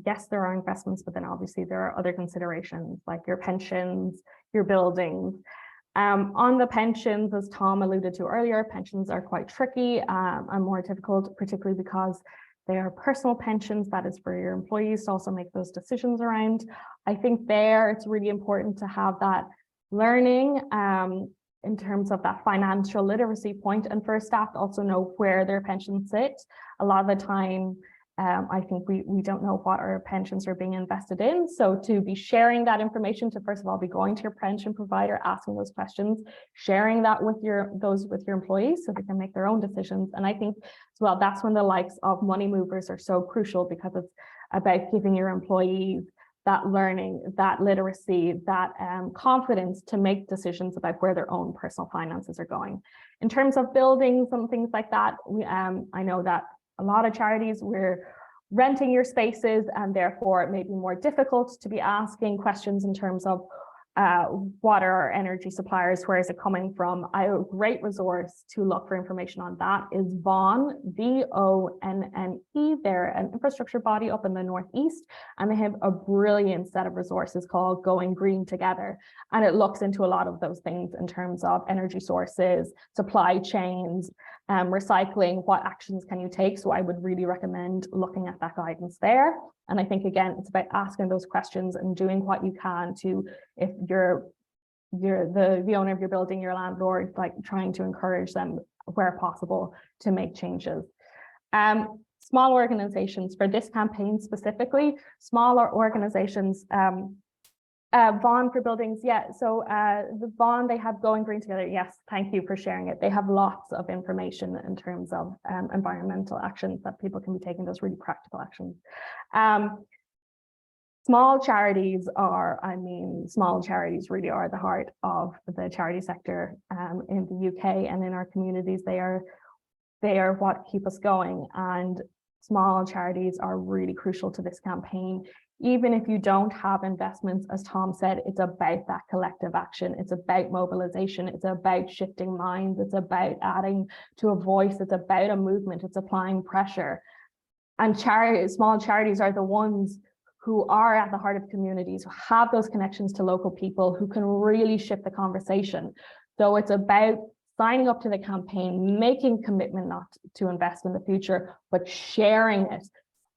yes, there are investments, but then obviously there are other considerations like your pensions, your buildings. On the pensions, as Tom alluded to earlier, pensions are quite tricky and more difficult, particularly because they are personal pensions. That is for your employees to also make those decisions around. I think there it's really important to have that learning in terms of that financial literacy point, and for staff to also know where their pensions sit. A lot of the time, I think we don't know what our pensions are being invested in. So to be sharing that information, to first of all be going to your pension provider, asking those questions, sharing that with your employees so they can make their own decisions. And I think as well, that's when the likes of money movers are so crucial, because it's about giving your employees that learning, that literacy, that confidence to make decisions about where their own personal finances are going. In terms of buildings and things like that, I know that a lot of charities, we're renting your spaces, and therefore it may be more difficult to be asking questions in terms of what are our energy suppliers, where is it coming from? A great resource to look for information on that is VONNE, V-O-N-N-E. They're an infrastructure body up in the Northeast, and they have a brilliant set of resources called Going Green Together. And it looks into a lot of those things in terms of energy sources, supply chains, recycling, what actions can you take? So I would really recommend looking at that guidance there. And I think, again, it's about asking those questions and doing what you can to, if you're the owner of your building, your landlord, like trying to encourage them where possible to make changes. Small organizations, for this campaign specifically, smaller organizations, VONNE for buildings, yeah. So the VONNE, they have Going Green Together. Yes, thank you for sharing it. They have lots of information in terms of environmental actions that people can be taking, those really practical actions. Small charities really are the heart of the charity sector in the UK and in our communities. They are what keep us going, and small charities are really crucial to this campaign. Even if you don't have investments, as Tom said, it's about that collective action. It's about mobilization. It's about shifting minds. It's about adding to a voice. It's about a movement. It's applying pressure. And small charities are the ones who are at the heart of communities, who have those connections to local people, who can really shift the conversation. So it's about signing up to the campaign, making commitment not to invest in the future, but sharing it,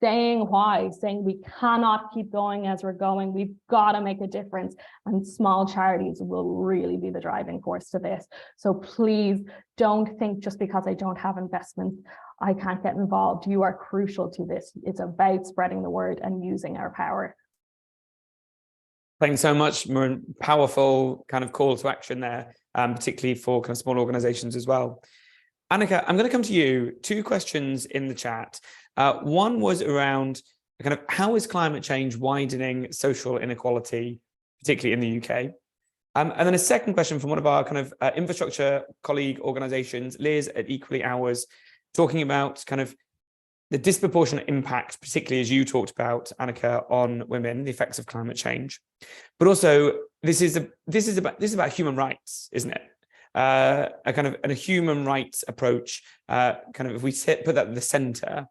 saying why, saying we cannot keep going as we're going, we've got to make a difference, and small charities will really be the driving force to this. So please don't think just because I don't have investments, I can't get involved. You are crucial to this. It's about spreading the word and using our power. Thanks so much, Maureen. Powerful kind of call to action there, particularly for kind of small organizations as well. Annika, I'm going to come to you. 2 questions in the chat. One was around kind of how is climate change widening social inequality, particularly in the UK? And then a second question from one of our kind of infrastructure colleague organizations, Liz at Equally Ours, talking about kind of the disproportionate impact, particularly as you talked about, Annika, on women, the effects of climate change. But also, this is about human rights, isn't it? A kind of a human rights approach. Kind of if we put that at the center,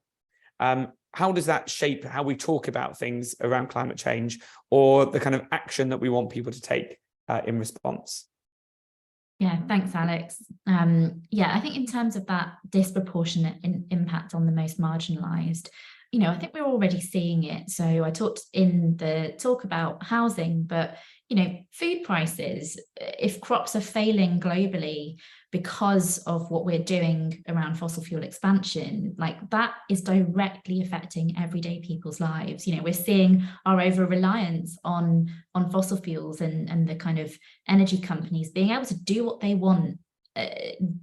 how does that shape how we talk about things around climate change, or the kind of action that we want people to take in response? Yeah, thanks, Alex. Yeah, I think in terms of that disproportionate impact on the most marginalised, I think we're already seeing it. So I talked in the talk about housing, but food prices, if crops are failing globally because of what we're doing around fossil fuel expansion, like that is directly affecting everyday people's lives. We're seeing our over-reliance on fossil fuels and the kind of energy companies being able to do what they want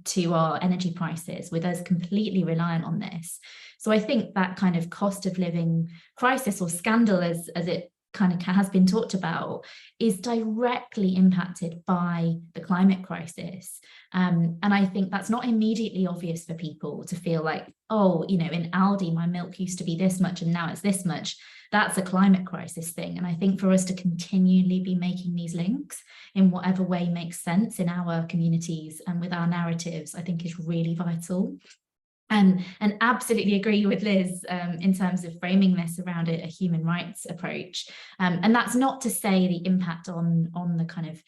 to our energy prices, with us completely reliant on this. So I think that kind of cost of living crisis, or scandal as it kind of has been talked about, is directly impacted by the climate crisis. And I think that's not immediately obvious for people to feel like, oh, in Aldi, my milk used to be this much and now it's this much. That's a climate crisis thing. And I think for us to continually be making these links in whatever way makes sense in our communities and with our narratives, I think is really vital. And absolutely agree with Liz in terms of framing this around a human rights approach. And that's not to say the impact on the kind of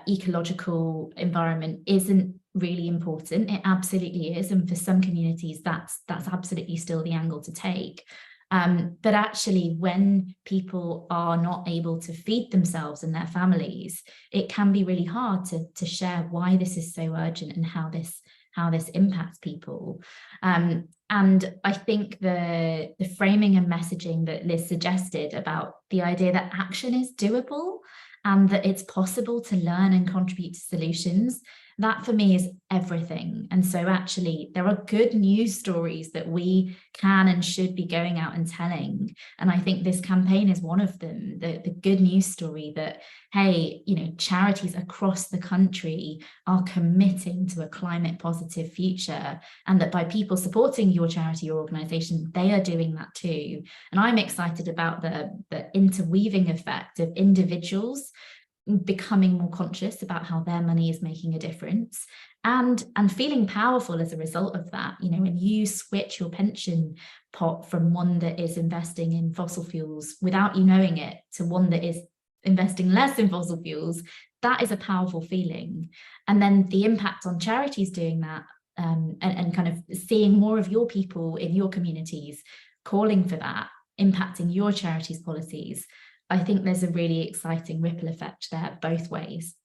ecological environment isn't really important. It absolutely is. And for some communities, that's absolutely still the angle to take. But actually, when people are not able to feed themselves and their families, it can be really hard to share why this is so urgent and how this impacts people. And I think the framing and messaging that Liz suggested about the idea that action is doable and that it's possible to learn and contribute to solutions, that for me is everything. And so actually there are good news stories that we can and should be going out and telling. And I think this campaign is one of them, the good news story that, hey, charities across the country are committing to a climate positive future, and that by people supporting your charity or organization, they are doing that too. And I'm excited about the interweaving effect of individuals becoming more conscious about how their money is making a difference, and feeling powerful as a result of that. You know, when you switch your pension pot from one that is investing in fossil fuels without you knowing it to one that is investing less in fossil fuels, that is a powerful feeling. And then the impact on charities doing that, and kind of seeing more of your people in your communities calling for that, impacting your charities policies, I think there's a really exciting ripple effect there both ways.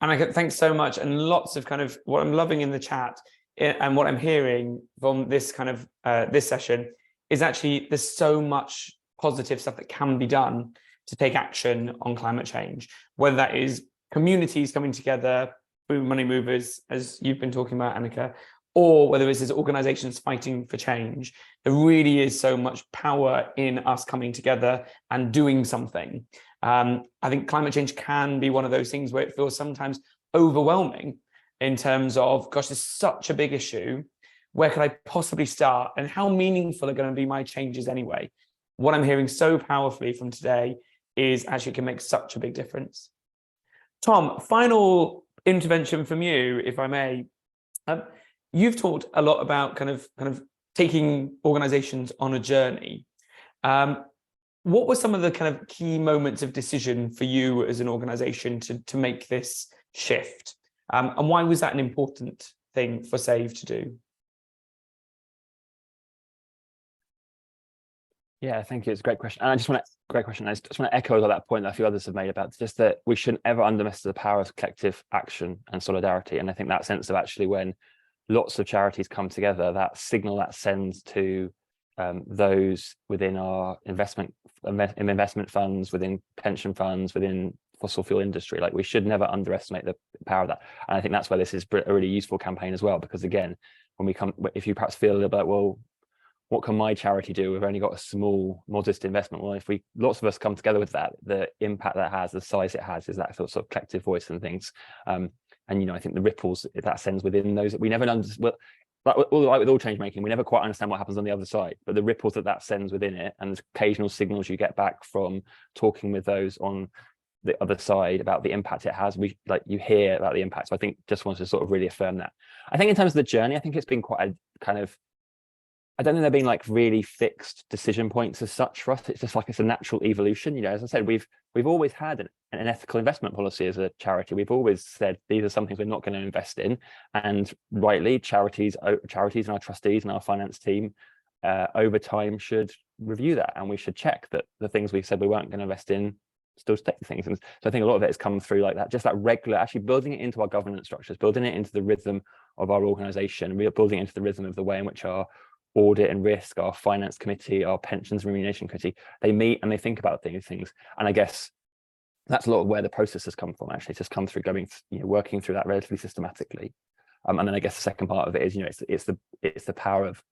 Annika, thanks so much. And lots of kind of what I'm loving in the chat and what I'm hearing from this kind of this session is actually there's so much positive stuff that can be done to take action on climate change, whether that is communities coming together through money movers, as you've been talking about, Annika, or whether it's organizations fighting for change. There really is so much power in us coming together and doing something. I think climate change can be one of those things where it feels sometimes overwhelming in terms of, gosh, it's such a big issue. Where could I possibly start? And how meaningful are going to be my changes anyway? What I'm hearing so powerfully from today is actually it can make such a big difference. Tom, final intervention from you, if I may. You've talked a lot about kind of taking organizations on a journey. What were some of the kind of key moments of decision for you as an organization to make this shift? And why was that an important thing for Save to do? Yeah, thank you. It's a great question. And I just want to echo that point that a few others have made about just that we shouldn't ever underestimate the power of collective action and solidarity. And I think that sense of actually when lots of charities come together, that signal that sends to those within our investment funds, within pension funds, within fossil fuel industry, like we should never underestimate the power of that. And I think that's why this is a really useful campaign as well, because again, when we come, if you perhaps feel a little bit, well, what can my charity do? We've only got a small, modest investment. Well, if lots of us come together with that, the impact that has, the size it has, is that sort of collective voice and things. And you know, I think the ripples that sends within those that we never understand. Like with all change making, we never quite understand what happens on the other side. But the ripples that sends within it, and the occasional signals you get back from talking with those on the other side about the impact it has, you hear about the impact. So I think just wanted to sort of really affirm that. I think in terms of the journey, I think it's been quite a kind of, I don't think there have been like really fixed decision points as such for us. It's just like it's a natural evolution. You know, as I said, we've always had an ethical investment policy as a charity. We've always said these are some things we're not going to invest in, and rightly, charities and our trustees and our finance team over time should review that, and we should check that the things we said we weren't going to invest in still take things. And so I think a lot of it has come through like that, just that regular, actually building it into our governance structures, building it into the rhythm of our organisation, building it into the rhythm of the way in which our audit and risk, our finance committee, our pensions and remuneration committee, they meet and they think about these things. And I guess that's a lot of where the process has come from. Actually, it's just come through working through that relatively systematically. And then I guess the second part of it is, it's the power of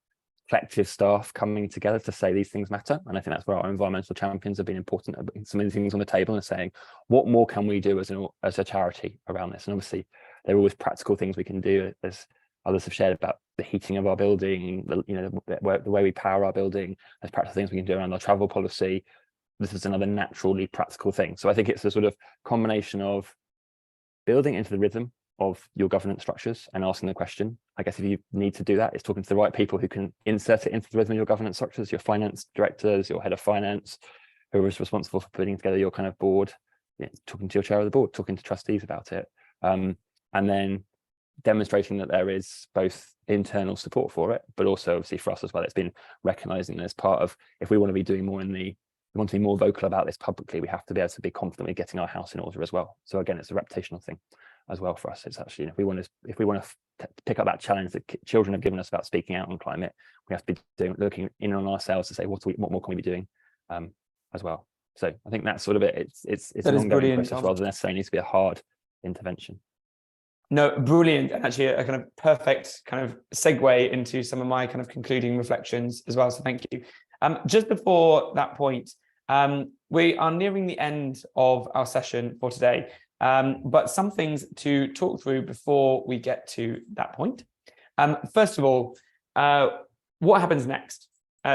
collective staff coming together to say these things matter. And I think that's where our environmental champions have been important. Some of these things on the table and saying, what more can we do as a charity around this? And obviously, there are always practical things we can do. There's others have shared about the heating of our building, the way we power our building. There's practical things we can do around our travel policy. This is another naturally practical thing. So I think it's a sort of combination of building into the rhythm of your governance structures and asking the question. I guess if you need to do that, it's talking to the right people who can insert it into the rhythm of your governance structures, your finance directors, your head of finance, who is responsible for putting together your kind of board, talking to your chair of the board, talking to trustees about it. And then demonstrating that there is both internal support for it, but also obviously for us as well, it's been recognizing as part of, if we want to be doing more we want to be more vocal about this publicly, we have to be able to be confidently getting our house in order as well. So again, it's a reputational thing as well for us. It's actually, if we want to pick up that challenge that children have given us about speaking out on climate, we have to be looking in on ourselves to say, what more can we be doing as well? So I think that's sort of it. It's an ongoing process rather than necessarily needs to be a hard intervention. No, brilliant. And actually a kind of perfect kind of segue into some of my kind of concluding reflections as well. So thank you. Just before that point, we are nearing the end of our session for today, but some things to talk through before we get to that point. First of all, what happens next?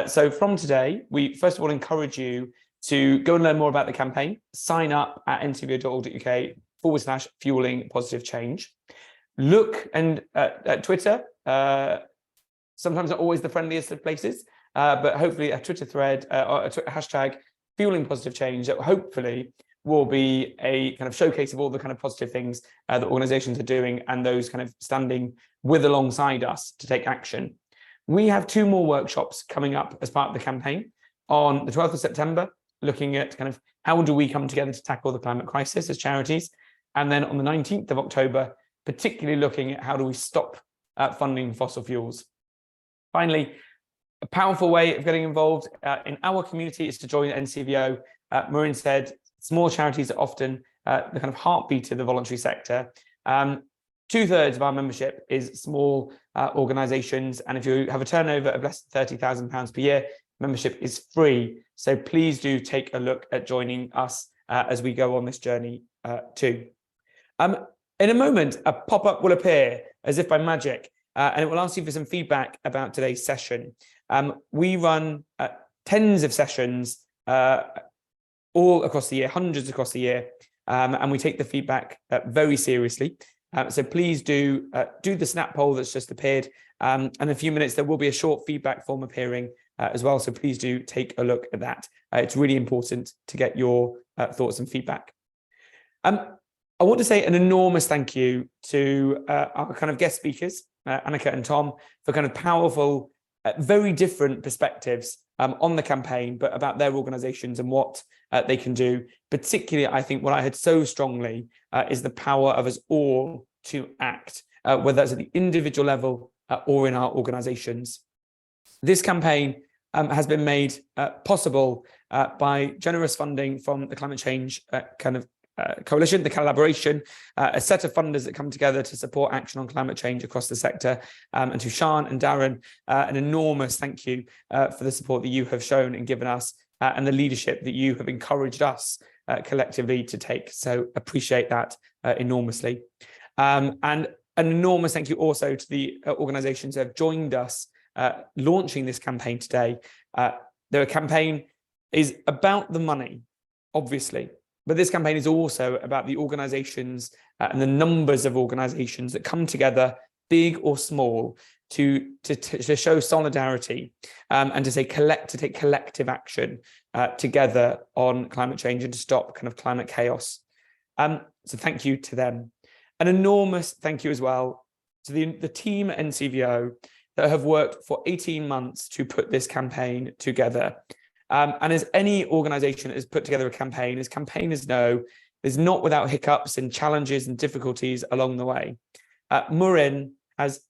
So from today, we first of all encourage you to go and learn more about the campaign, sign up at ncvo.org.uk/fueling positive change. Look and at Twitter, sometimes not always the friendliest of places, but hopefully a Twitter thread or a hashtag fueling positive change that hopefully will be a kind of showcase of all the kind of positive things that organizations are doing and those kind of standing with alongside us to take action. We have 2 more workshops coming up as part of the campaign on the 12th of September, looking at kind of how do we come together to tackle the climate crisis as charities. And then on the 19th of October, particularly looking at how do we stop funding fossil fuels. Finally, a powerful way of getting involved in our community is to join NCVO. Maureen said, small charities are often the kind of heartbeat of the voluntary sector. 2/3 of our membership is small organisations, and if you have a turnover of less than £30,000 per year, membership is free. So please do take a look at joining us as we go on this journey too. In a moment, a pop-up will appear as if by magic, and it will ask you for some feedback about today's session. We run tens of sessions all across the year, hundreds across the year, and we take the feedback very seriously. So please do the snap poll that's just appeared. And in a few minutes, there will be a short feedback form appearing as well. So please do take a look at that. It's really important to get your thoughts and feedback. I want to say an enormous thank you to our kind of guest speakers, Annika and Tom, for kind of powerful, very different perspectives on the campaign, but about their organizations and what they can do. Particularly, I think what I heard so strongly is the power of us all to act, whether that's at the individual level or in our organizations. This campaign has been made possible by generous funding from the Climate Change Coalition, the collaboration, a set of funders that come together to support action on climate change across the sector. And to Sian and Darren, an enormous thank you for the support that you have shown and given us and the leadership that you have encouraged us collectively to take. So appreciate that enormously. And an enormous thank you also to the organisations that have joined us launching this campaign today. The campaign is about the money, obviously. But this campaign is also about the organisations and the numbers of organisations that come together, big or small, to show solidarity and to take collective action together on climate change and to stop kind of climate chaos. So thank you to them. An enormous thank you as well to the team at NCVO that have worked for 18 months to put this campaign together. And as any organisation that has put together a campaign, as campaigners know, is not without hiccups and challenges and difficulties along the way. Maureen has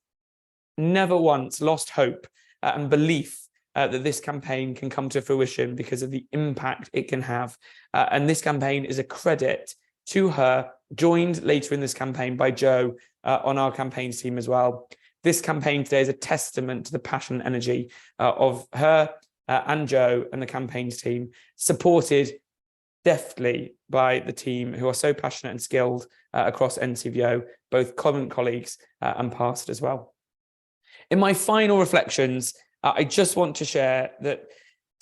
never once lost hope and belief that this campaign can come to fruition because of the impact it can have. And this campaign is a credit to her, joined later in this campaign by Joe on our campaigns team as well. This campaign today is a testament to the passion and energy of her and Joe and the campaigns team, supported deftly by the team who are so passionate and skilled across NCVO, both current colleagues and past as well. In my final reflections, I just want to share that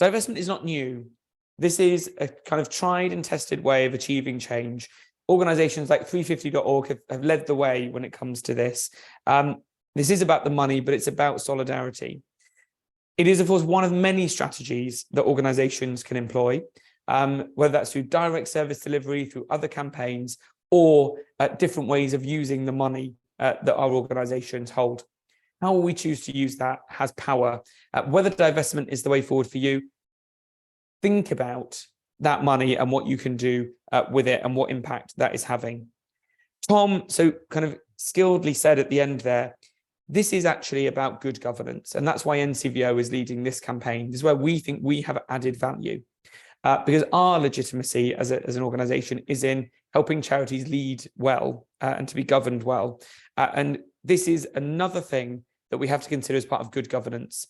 divestment is not new. This is a kind of tried and tested way of achieving change. Organisations like 350.org have led the way when it comes to this. This is about the money, but it's about solidarity. It is, of course, one of many strategies that organisations can employ, whether that's through direct service delivery, through other campaigns, or different ways of using the money that our organisations hold. How we choose to use that has power. Whether divestment is the way forward for you, think about that money and what you can do with it and what impact that is having. Tom so kind of skilledly said at the end there, this is actually about good governance. And that's why NCVO is leading this campaign. This is where we think we have added value because our legitimacy as an organisation is in helping charities lead well and to be governed well. And this is another thing that we have to consider as part of good governance.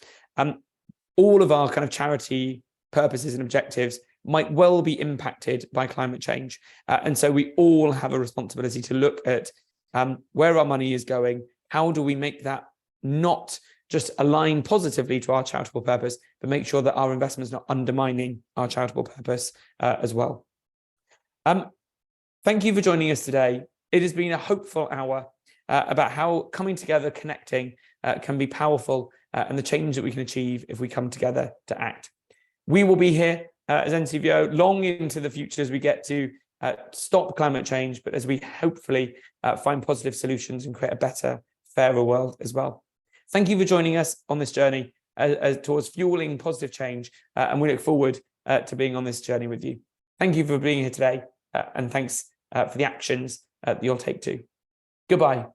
All of our kind of charity purposes and objectives might well be impacted by climate change. And so we all have a responsibility to look at where our money is going. How do we make that not just align positively to our charitable purpose, but make sure that our investments are not undermining our charitable purpose as well. Thank you for joining us today. It has been a hopeful hour about how coming together, connecting can be powerful and the change that we can achieve if we come together to act. We will be here as NCVO long into the future as we get to stop climate change, but as we hopefully find positive solutions and create a better, fairer world as well. Thank you for joining us on this journey towards fueling positive change, and we look forward to being on this journey with you. Thank you for being here today, and thanks for the actions that you'll take too. Goodbye.